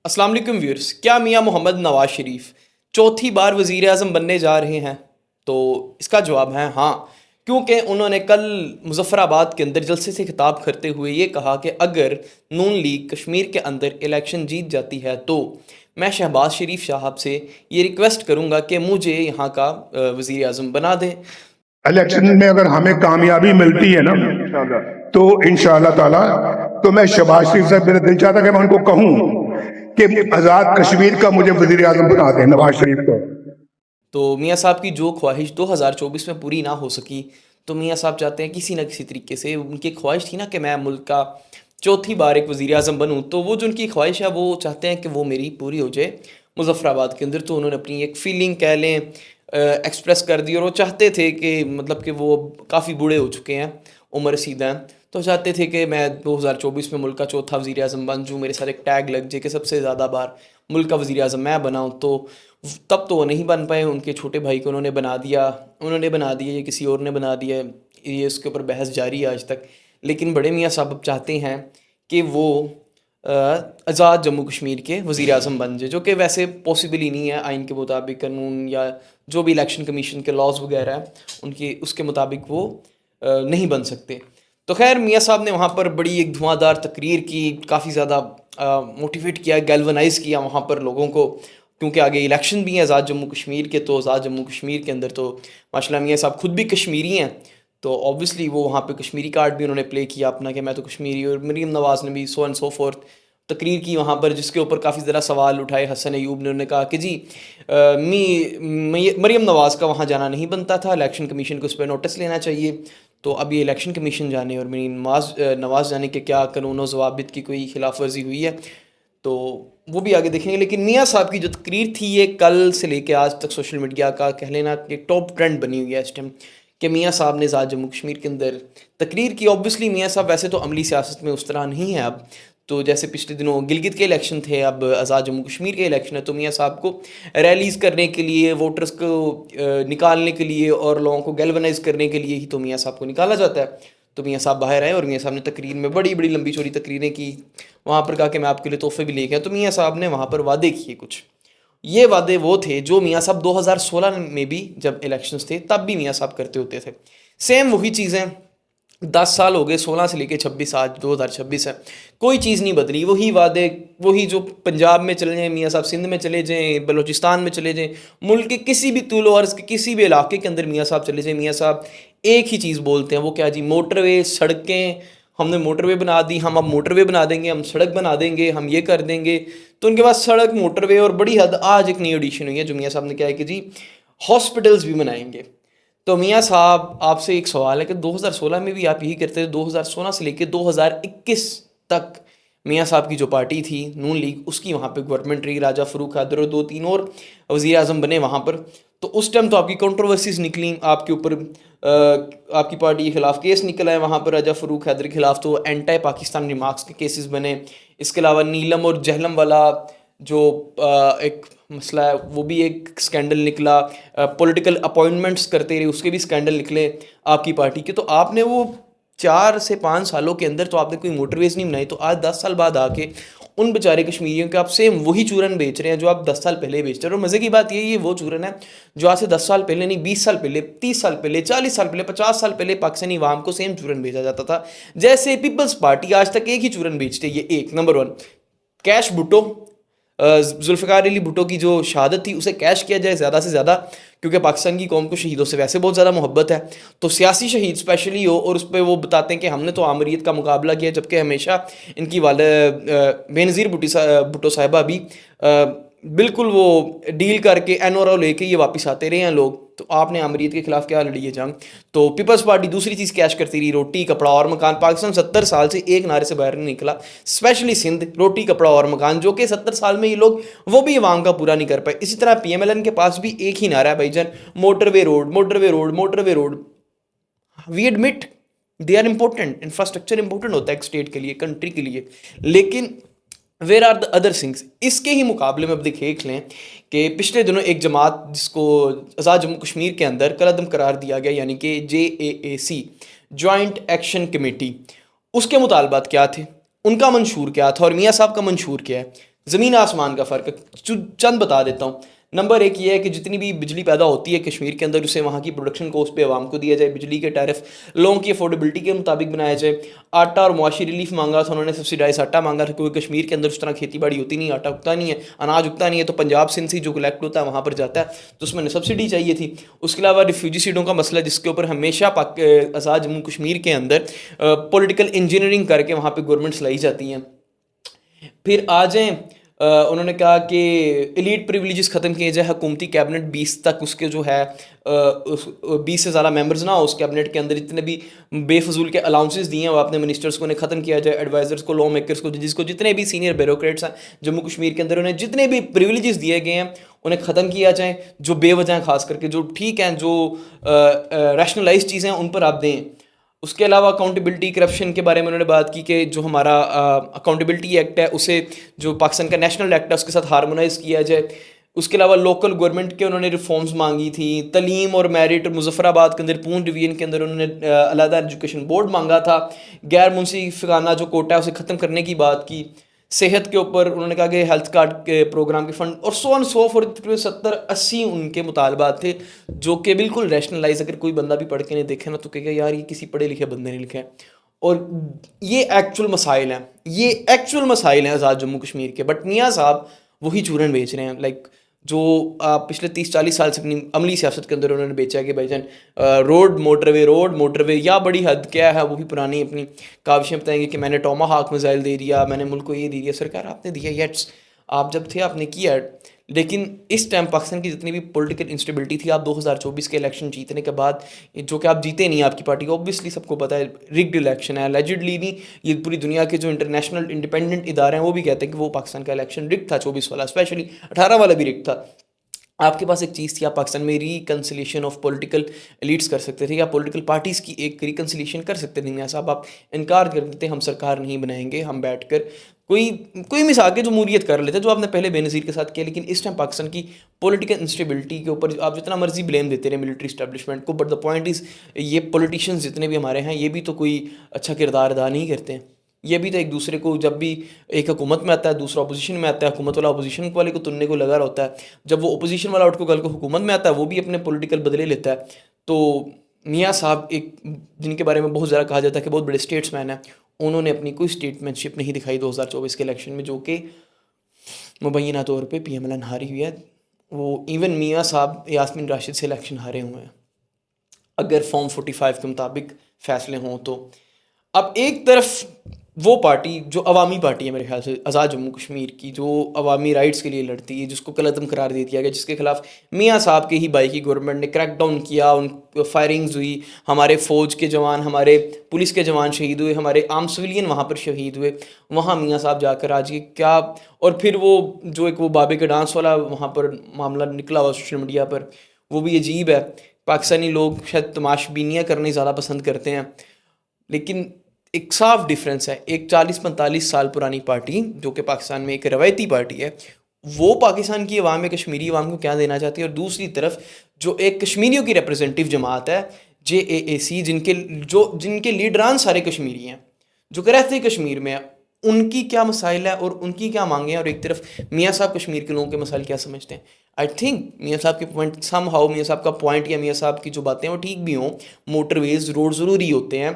अस्सलाम वालेकुम व्यूअर्स। क्या मियां मोहम्मद नवाज शरीफ चौथी बार वज़ीर आज़म बनने जा रहे हैं? तो इसका जवाब है हाँ, क्योंकि उन्होंने कल मुज़फ़्फ़राबाद के अंदर जलसे से खिताब करते हुए ये कहा कि अगर नून लीग कश्मीर के अंदर इलेक्शन जीत जाती है तो मैं शहबाज शरीफ साहब से ये रिक्वेस्ट करूँगा कि मुझे यहाँ का वज़ीर आज़म बना दें। इलेक्शन में अगर हमें कामयाबी मिलती है ना तो इंशाअल्लाह ताला तो मैं शहबाज शरीफ से मेरा दिल चाहता कि मैं उनको कहूं कि आजाद कश्मीर का मुझे वजीर आजम बना दें नवाज शरीफ को। तो मियाँ साहब की जो ख्वाहिश 2024 में पूरी ना हो सकी, तो मियाँ साहब चाहते हैं किसी न किसी तरीके से, उनकी ख्वाहिश थी ना कि मैं मुल्क का चौथी बार एक वज़ीर आज़म बनूँ, तो वो जो उनकी ख्वाहिश है वो चाहते हैं कि वो मेरी पूरी हो जाए मुज़फ़्फ़राबाद के अंदर। तो उन्होंने अपनी एक फ़ीलिंग कह लें एक्सप्रेस कर दी, और वो चाहते थे कि मतलब कि वो काफ़ी बूढ़े हो चुके हैं, उम्र रसीदा हैं, तो चाहते थे कि मैं 2024 में मुल्क का चौथा वज़ीर आज़म बन जाऊँ, मेरे साथ एक टैग लग जाए कि सबसे ज़्यादा बार मुल्क का वज़ीर आज़म मैं बनाऊँ। तो तब तो वो नहीं बन पाए, उनके छोटे भाई को उन्होंने बना दिया या किसी और ने बना दिया, ये उसके ऊपर बहस जारी है आज तक। लेकिन बड़े मियाँ साहब अब चाहते हैं कि वो आज़ाद जम्मू कश्मीर के वज़ीर आज़म बन जाए, जो कि वैसे पॉसिबल ही नहीं है आइन के मुताबिक, कानून या जो भी इलेक्शन कमीशन के लॉज वगैरह हैं उनके उसके मुताबिक वो नहीं बन सकते। तो खैर मियाँ साहब ने वहाँ पर बड़ी एक धुआंधार तकरीर की, काफ़ी ज़्यादा मोटिवेट किया, गैल्वनाइज़ किया वहाँ पर लोगों को, क्योंकि आगे इलेक्शन भी हैं आज़ाद जम्मू कश्मीर के। तो आज़ाद जम्मू कश्मीर के अंदर तो माशाल्लाह मियाँ साहब खुद भी कश्मीरी हैं, तो ऑब्वियसली वो वहाँ पे कश्मीरी कार्ड भी उन्होंने प्ले किया अपना कि मैं तो कश्मीरी। और मरीम नवाज़ ने भी सो एंड सो फोर्थ तकरीर की वहाँ पर, जिसके ऊपर काफ़ी ज़रा सवाल उठाए। हसन अयूब ने उन्होंने कहा कि जी मरीम नवाज़ का वहाँ जाना नहीं बनता था, इलेक्शन कमीशन को उस पर नोटिस लेना चाहिए। तो अब ये इलेक्शन कमीशन जाने और मरीम नवाज़ जाने के क्या कानून व ज़वाबित की कोई खिलाफ वर्जी हुई है, तो वो भी आगे देखेंगे। लेकिन मियाँ साहब की जो तकरीर थी ये कल से लेके आज तक सोशल मीडिया का कह लेना कि टॉप ट्रेंड बनी हुई है इस टाइम, कि मियाँ साहब ने आज़ाद जम्मू कश्मीर के अंदर तकरीर की। ऑब्वियसली मियाँ साहब वैसे तो अमली सियासत में उस तरह नहीं है अब, तो जैसे पिछले दिनों गिलगित के इलेक्शन थे, अब आज़ाद जम्मू कश्मीर के इलेक्शन है, तो मियाँ साहब को रैलीज़ करने के लिए, वोटर्स को निकालने के लिए और लोगों को गैल्वनाइज करने के लिए ही तो मियाँ साहब को निकाला जाता है। तो मियाँ साहब बाहर आए और मियाँ साहब ने तकरीर में बड़ी बड़ी लंबी चौड़ी तकरीरें की, वहाँ पर कहा कि मैं आपके लिए तोहफे भी लेके आया। तो मियाँ साहब ने वहाँ पर वादे किए कुछ, ये वादे वो थे जो मियाँ साहब 2016 में भी जब इलेक्शंस थे तब भी मियाँ साहब करते होते थे। सेम वही चीज़ें 10 साल हो गए, 16 से लेके 26, आज 2026 है, कोई चीज़ नहीं बदली, वही वादे, वही जो पंजाब में चले जाएँ मियाँ साहब, सिंध में चले जाएँ, बलूचिस्तान में चले जाएँ, मुल्क के किसी भी तूलो अर्ज़ के किसी भी इलाके के अंदर मियाँ साहब चले जाएँ, मियाँ साहब एक ही चीज़ बोलते हैं, वो क्या जी, मोटरवे, सड़कें, हमने मोटरवे बना दी, हम अब मोटरवे बना देंगे, हम सड़क बना देंगे, हम ये कर देंगे। तो उनके पास सड़क, मोटरवे और बड़ी हद आज एक नई एडिशन हुई है जो मियाँ साहब ने क्या है कि जी हॉस्पिटल्स भी बनाएंगे। तो मियाँ साहब आपसे एक सवाल है कि 2016 में भी आप यही करते थे, 2016 से लेकर 2021 तक मियाँ साहब की जो पार्टी थी नून लीग, उसकी वहाँ पे गवर्नमेंट रही, राजा फ़रूख हैदर और 2-3 और वज़ीर आज़म बने वहाँ पर। तो उस टाइम तो आपकी कंट्रोवर्सीज निकली, आपके ऊपर आपकी पार्टी के खिलाफ केस निकला है वहाँ पर, राजा फ़रूख हैदर के खिलाफ तो एंटी पाकिस्तान रिमार्क्स के केसेस बने। इसके अलावा नीलम और जहलम वाला जो एक मसला है वो भी एक स्कैंडल निकला, पॉलिटिकल अपॉइंटमेंट्स करते रहे उसके भी स्कैंडल निकले आपकी पार्टी के। तो आपने वो 4 से 5 सालों के अंदर तो आपने कोई मोटरवेज नहीं बनाई, तो आज 10 साल बाद आके उन बेचारे कश्मीरियों के आप सेम वही चूरन बेच रहे हैं जो आप 10 साल पहले बेचते रहे। और मज़े की बात ये वो चूरन है जो आज से 10 साल पहले नहीं, 20 साल पहले, 30 साल पहले, 40 साल पहले, 50 साल पहले पाकिस्तानी अवाम को सेम चूरन बेचा जाता था। जैसे पीपल्स पार्टी आज तक एक ही चूरन बेचते, ये एक नंबर 1 कैश भुट्टो, जुल्फ़िकार अली भुट्टो की जो शहादत थी उसे कैश किया जाए ज़्यादा से ज़्यादा, क्योंकि पाकिस्तान की कौम को शहीदों से वैसे बहुत ज़्यादा मोहब्बत है, तो सियासी शहीद स्पेशली हो और उस पर वो बताते हैं कि हमने तो आमरीत का मुकाबला किया, जबकि हमेशा इनकी बेनज़ीर भुट्टो साहिबा भी बिल्कुल वो डील करके एनओआर लेके ये वापस आते रहे हैं लोग। तो आपने आमरीत के खिलाफ क्या लड़ी है जंग? तो पीपल्स पार्टी दूसरी चीज़ कैश करती रही, रोटी कपड़ा और मकान। पाकिस्तान 70 साल से एक नारे से बाहर नहीं निकला, स्पेशली सिंध, रोटी कपड़ा और मकान, जो कि 70 साल में ये लोग वो भी अवाम का पूरा नहीं कर पाए। इसी तरह पीएमएलएन के पास भी एक ही नारा है भाईजान, motorway road, motorway road, motorway road. We admit they are important, infrastructure important होता है एक स्टेट के लिए, कंट्री के लिए, लेकिन where are the other things. इसके ही मुकाबले में अब देख लें कि पिछले दिनों एक जमात जिसको आज़ाद जम्मू कश्मीर के अंदर कलअदम करार दिया गया, यानी कि JAAC, जॉइंट एक्शन कमेटी, उसके मुतालबात क्या थे, उनका मंशूर क्या था और मियाँ साहब का मंशूर क्या है। ज़मीन आसमान का फ़र्क है। चंद बता देता हूँ। नंबर एक ये है कि जितनी भी बिजली पैदा होती है कश्मीर के अंदर, उसे वहाँ की प्रोडक्शन कॉस्ट पे आवाम को दिया जाए, बिजली के टैरिफ लोगों की अफोर्डेबिलिटी के मुताबिक बनाया जाए। आटा और मुआशी रिलीफ मांगा था उन्होंने, सब्सिडाइज आटा मांगा था, क्योंकि कश्मीर के अंदर उस तरह खेती बाड़ी होती नहीं, आटा उगता नहीं है, अनाज उगता नहीं है, तो पंजाब सिंध से जो कलेक्ट होता है वहाँ पर जाता है, तो उसमें सब्सिडी चाहिए थी। उसके अलावा रिफ्यूजी सीटों का मसला, जिसके ऊपर हमेशा आज़ाद जम्मू कश्मीर के अंदर पॉलिटिकल इंजीनियरिंग करके वहाँ पर गवर्नमेंट्स लाई जाती हैं। फिर आ जाएँ, उन्होंने कहा कि एलीट प्रिविलेजेस ख़त्म किए जाए, हुकूमती कैबिनेट 20 तक उसके जो है 20 से ज़्यादा मेंबर्स ना हो उस कैबिनेट के अंदर, जितने भी बेफजूल के अलाउंसेस दिए हैं वो अपने मिनिस्टर्स को उन्हें ख़त्म किया जाए, एडवाइजर्स को, लॉ मेकर्स को, जजेस को, जितने भी सीनियर ब्यूरोक्रेट्स हैं जम्मू कश्मीर के अंदर, उन्हें जितने भी प्रिविलेजेस दिए गए हैं उन्हें ख़त्म किया जाए, जो बेवजह खास करके, जो ठीक हैं, जो रैशनलाइज चीज़ें हैं उन पर आप दें। उसके अलावा अकाउंटेबिलिटी, करप्शन के बारे में उन्होंने बात की कि जो हमारा अकाउंटेबिलिटी एक्ट है उसे, जो पाकिस्तान का नेशनल एक्ट है उसके साथ हार्मोनाइज़ किया जाए। उसके अलावा लोकल गवर्नमेंट के उन्होंने रिफॉर्म्स मांगी थी। तलीम और मेरिट, मुजफ्फराबाद के अंदर पूर्ण डिवीजन के अंदर उन्होंने अलहदा एजुकेशन बोर्ड मांगा था। गैर मुंसिफाना जो कोटा है उसे ख़त्म करने की बात की। सेहत के ऊपर उन्होंने कहा कि हेल्थ कार्ड के प्रोग्राम के फंड और सो ऑन सो फॉर 70-80 उनके मुतालबात थे, जो कि बिल्कुल रैशनलाइज, अगर कोई बंदा भी पढ़ के नहीं देखे ना तो कहेगा यार ये किसी पढ़े लिखे बंदे ने लिखा है। और ये एक्चुअल मसाइल हैं, ये एक्चुअल मसाइल हैं आज़ाद जम्मू कश्मीर के, बट मियाँ साहब वही चूरन बेच रहे हैं। लाइक जो पिछले 30-40 साल से अपनी अमली सियासत के अंदर उन्होंने बेचा कि भाईजान रोड मोटरवे, या बड़ी हद क्या है, वो भी पुरानी अपनी काविशें बताएंगे कि मैंने टोमाहाक मिसाइल दे दिया, मैंने मुल्क को ये दे दिया। सरकार आपने दिया, येट्स आप जब थे आपने किया, लेकिन इस टाइम पाकिस्तान की जितनी भी पॉलिटिकल इंस्टेबिलिटी थी, आप 2024 के इलेक्शन जीतने के बाद, जो कि आप जीते नहीं, आपकी पार्टी, ऑब्वियसली सबको पता है रिग्ड इलेक्शन है, एलिजिडली नहीं, ये पूरी दुनिया के जो इंटरनेशनल इंडिपेंडेंट इदारे हैं वो भी कहते हैं कि वो पाकिस्तान का इलेक्शन रिग्ड था, 24 वाला स्पेशली, 18 वाला भी रिग्ड था। आपके पास एक चीज़ थी, आप पाकिस्तान में रिकन्सिलेशन ऑफ पॉलिटिकल एलिट्स कर सकते थे, या पॉलिटिकल पार्टीज़ की एक रिकन्सिलेशन कर सकते थे। मियाँ साहब आप इनकार कर देते, हम सरकार नहीं बनाएंगे, हम बैठकर कोई मिसाल के जमहूरियत कर लेते, जो आपने पहले बेनज़ीर के साथ किया। लेकिन इस टाइम पाकिस्तान की पॉलिटिकल इंस्टेबिलिटी के ऊपर आप जितना मर्जी ब्लेम देते रहे मिलिट्री इस्टेब्लिशमेंट को, बट द पॉइंट इज़ ये पॉलिटिशियंस जितने भी हमारे हैं ये भी तो कोई अच्छा किरदार अदा नहीं करते हैं। ये भी तो एक दूसरे को, जब भी एक हुकूमत में आता है दूसरा अपोजिशन में आता है, हुकूमत वाला अपोजिशन वाले को तुनने को लगा रहता है, जब वो अपोजिशन वाला उठ को कल को हुकूमत में आता है वो भी अपने पॉलिटिकल बदले लेता है। तो मियाँ साहब एक, जिनके बारे में बहुत ज़्यादा कहा जाता है कि बहुत बड़े स्टेट्समैन हैं, उन्होंने अपनी कोई स्टेटमैनशिप नहीं दिखाई 2024 के इलेक्शन में, जो कि मुबैना तौर पे PMLN हारी हुई है। वो इवन मियाँ साहब यास्मीन राशिद से इलेक्शन हारे हुए हैं, अगर फॉर्म 45 के मुताबिक फ़ैसले हों तो। अब एक तरफ वो पार्टी जो अवामी पार्टी है मेरे ख्याल से आज़ाद जम्मू कश्मीर की, जो अवामी राइट्स के लिए लड़ती है, जिसको कलअदम करार दे दिया गया, जिसके खिलाफ मियाँ साहब के ही भाई की गवर्नमेंट ने क्रैक डाउन किया, उन फायरिंग्स हुई, हमारे फ़ौज के जवान, हमारे पुलिस के जवान शहीद हुए, हमारे आम सिविलियन वहाँ पर शहीद हुए। वहाँ मियाँ साहब जाकर आज ये क्या, और फिर वो जो एक वो बाबे के डांस वाला वहाँ पर मामला निकला हुआ सोशल मीडिया पर, वो भी अजीब है। पाकिस्तानी लोग शायद तमाशबीनियाँ करनी ज़्यादा पसंद करते हैं, लेकिन एक साफ डिफरेंस है। एक 40-45 साल पुरानी पार्टी जो कि पाकिस्तान में एक रवायती पार्टी है, वो पाकिस्तान की अवाम में कश्मीरी अवाम को क्या देना चाहती है, और दूसरी तरफ जो एक कश्मीरियों की रिप्रेजेंटेटिव जमात है JAAC, जिनके लीडरान सारे कश्मीरी हैं, जो कि रहते कश्मीर में है, उनकी क्या मसाइल है और उनकी क्या मांगे हैं, और एक तरफ मियाँ साहब कश्मीर के लोगों के मसाइल क्या समझते हैं। आई थिंक मियाँ साहब के पॉइंट सम हाउ, मियाँ साहब का पॉइंट या मियाँ साहब की जो बातें वो ठीक भी हों, मोटरवेज रोड ज़रूरी होते हैं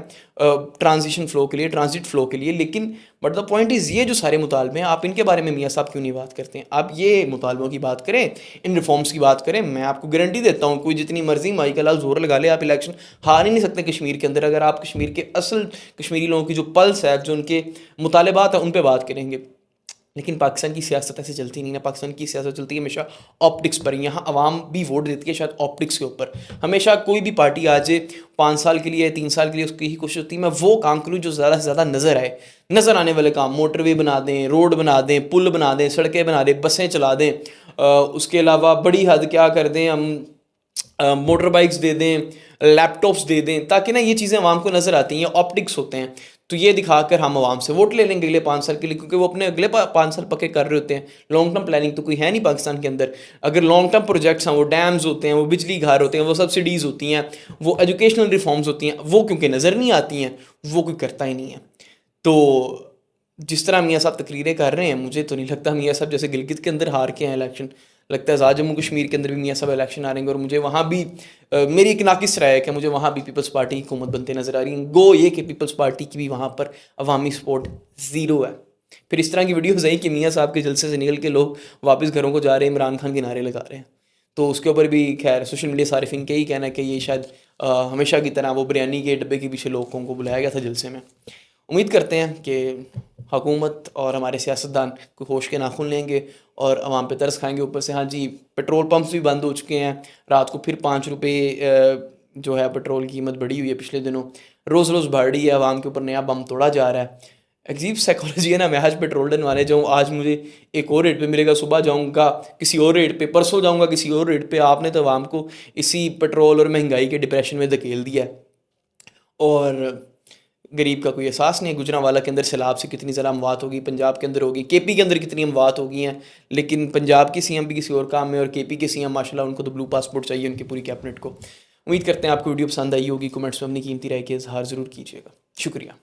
ट्रांजिशन फ़्लो के लिए, ट्रांजिट फ़्लो के लिए, लेकिन बट द पॉइंट इज़ ये जो सारे मुतालबे हैं, आप इनके बारे में मियाँ साहब क्यों नहीं बात करते हैं। आप ये मुतालबों की बात करें, इन रिफॉर्म्स की बात करें। मैं आपको गारंटी देता हूँ, कोई जितनी मर्जी माई का लाल जोर लगा ले, आप इलेक्शन हार ही नहीं सकते कश्मीर के अंदर, अगर आप कश्मीर के असल कश्मीरी लोगों की जो पल्स है, जो उनके मुतालबात है, उन पर बात करेंगे। लेकिन पाकिस्तान की सियासत ऐसे चलती नहीं ना, पाकिस्तान की सियासत चलती है हमेशा ऑप्टिक्स पर। यहाँ आवाम भी वोट देती है शायद ऑप्टिक्स के ऊपर। हमेशा कोई भी पार्टी आ जाए 5 साल के लिए 3 साल के लिए, उसकी ही कोशिश होती है मैं वो काम करूँ जो ज़्यादा से ज़्यादा नज़र आए, नज़र आने वाले काम, मोटरवे बना दें, रोड बना दें, पुल बना दें, सड़कें बना दें, बसें चला दें, उसके अलावा बड़ी हद क्या कर दें हम, मोटर बाइक्स दे दें, लैपटॉप्स दे दें, ताकि ना ये चीज़ें आवाम को नज़र आती हैं, ऑप्टिक्स होते हैं। तो ये दिखाकर हम आवाम से वोट ले लेंगे अगले 5 साल के लिए, क्योंकि वो अपने अगले 5 साल पक्के कर रहे होते हैं। लॉन्ग टर्म प्लानिंग तो कोई है नहीं पाकिस्तान के अंदर। अगर लॉन्ग टर्म प्रोजेक्ट्स हैं, वो डैम्स होते हैं, वो बिजली घर होते हैं, वो सब्सिडीज़ होती हैं, वो एजुकेशनल रिफॉर्म्स होती हैं, वो क्योंकि नज़र नहीं आती हैं, वो कोई करता ही नहीं है। तो जिस तरह मियाँ साहब तकरीरें कर रहे हैं, मुझे तो नहीं लगता मियाँ साहब जैसे गिलगित के अंदर हार के हैं इलेक्शन, लगता है आज़ाद जम्मू कश्मीर के अंदर भी मियाँ साहब इलेक्शन हारेंगे और मुझे वहाँ भी मेरी एक नाकिस राय है कि मुझे वहाँ भी पीपल्स पार्टी की हुकूमत बनते नज़र आ रही है। गो ये कि पीपल्स पार्टी की भी वहाँ पर अवामी सपोर्ट ज़ीरो है। फिर इस तरह की वीडियोज़ आई कि मियाँ साहब के जलसे से निकल के लोग वापस घरों को जा रहे हैं, इमरान खान के नारे लगा रहे हैं। तो उसके ऊपर भी खैर सोशल मीडिया सारिफिन का ही कहना है कि ये शायद हमेशा की तरह वो बिरयानी के डब्बे के पीछे लोगों को बुलाया गया था जलसे में। उम्मीद करते हैं कि हुकूमत और हमारे सियासतदान कोई होश के नाखून लेंगे और आवाम पे तरस खाएंगे। ऊपर से हाँ जी, पेट्रोल पंप्स भी बंद हो चुके हैं, रात को फिर 5 रुपये जो है पेट्रोल की कीमत बढ़ी हुई है पिछले दिनों, रोज़ रोज़ बढ़ रही है, आवाम के ऊपर नया बम तोड़ा जा रहा है। अजीब साइकोलॉजी है ना, मैं आज पेट्रोल डलवाने जाऊँ, आज मुझे एक और रेट पे मिलेगा, सुबह जाऊँगा किसी और रेट पे, परसों जाऊँगा किसी और रेट पे। आपने तो आवाम को इसी पेट्रोल और महंगाई के डिप्रेशन में धकेल दिया है और गरीब का कोई एहसास नहीं है। गुजरांवाला के अंदर सैलाब से कितनी ज़्यादा अमवात होगी, पंजाब के अंदर होगी, केपी के अंदर कितनी अमवात हो गई हैं, लेकिन पंजाब की सीएम भी किसी और काम में और केपी के सीएम माशाल्लाह उनको तो ब्लू पासपोर्ट चाहिए उनकी पूरी कैबिनेट को। उम्मीद करते हैं आपको वीडियो पसंद आई होगी। कमेंट्स में अपनी कीमती राय के इजहार ज़रूर कीजिएगा। शुक्रिया।